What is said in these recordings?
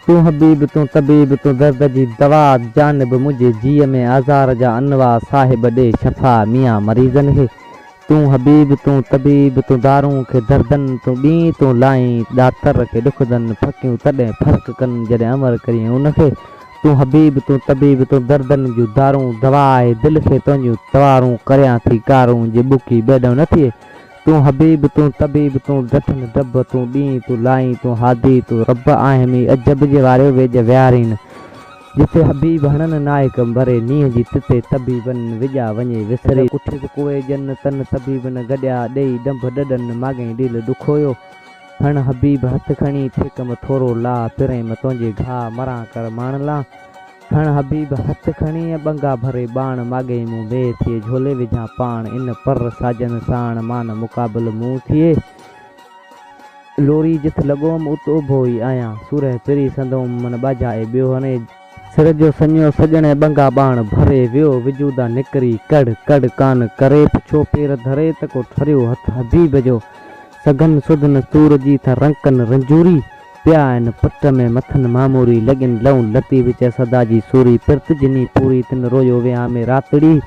तू हबीब तू तबीब तू दर्द जी दवा जानब मुझे जी में आज़ार जा अनवा साहिब दे शफ़ा मियाँ मरीज़न खे। तू हबीब तू तबीब तू दारूं के दर्दन तू ॾींहुं तू लाई ॾातर के दुखदन फकियूं तॾहिं फ़र्क़ु कनि जॾहिं अमर करियं उनखे। तू हबीब तू तबीब तू दर्दन जूं दारूं दवा आहे दिलि खे तुंहिंजूं तवारूं करियां थी कारूं जे बुकी बेॾो न थिए। तू हबीब तू तबीब तू डठन डब तू ॾींहुं तू लाई तू हादी तू रब आहिमी अजब जे वारियो वेझ विहारीन। जिथे हबीब हणन नायक भरे नींहं जी तिते तबीबन विॼा वञे विसरे उठिस कोए जन तन तबीबन गॾिया ॾेई डंभ डॾन माॻई दिलि ॾुखोयो। हण हबीब हथ खणी ठेकम थोरो ला पिरे में तुंहिंजे घाह मरां कर माण ला। हण हबीब हथ खणी ॿंगा भरे बाण माॻई मूं ॿिए थिए झोले विझां पाण इन पर साजन साण मान मुक़ाबिल मूं थिए। लोरी जिथ लॻोम उत उभो ई आहियां सूरह पिरी संदोम मन ॿाजाए ॿियो हणे सिर जो सञो सॼणे ॿंगा बाण भरे वियो विजूदा निकिरी कड़ कड़ कान करे पुछो पेर धरे त को ठरियो हथ हबीब जो। सघन सुधन सूर जी था रंकन रंजूरी पिया आहिनि पट में मथन मामूरी लॻिन लऊं लती विच सदा जी सूरी पिर्त जिनी पूरी तिन रोयो विया में रातड़ी।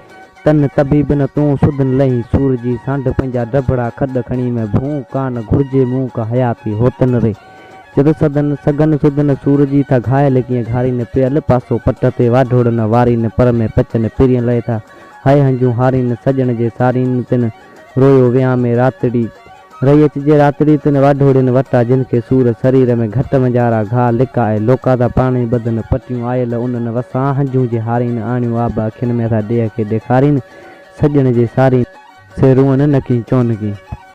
तन तबीब न तूं सुधन लही सूर जी सांड पंहिंजा डबड़ा खॾ खणी में भूं कान घुर्जे मूं का हयाती होतन रे। जद सदन सघन सुधन सूर जी था घायल कीअं घारी न पियल पासो पट ते वाढोड़ न वारी न पर में पचन पिरियं लहे था हाय हंजूं हारी न सजण जे सारीन तिन रोयो विया में रातड़ी। रही अचिजे रातड़ी तिन वाढोड़िन वटा जिन खे सूर शरीर में घट मंझारा घाह लिकाए लोका था पाणी बदन पटियूं आयल उन्हनि वसां हंजूं जे हारीन आणियूं आबा अखियुनि में था ॾेह खे ॾेखारीनि सजण जे सारीन से रूअन न की चोन की।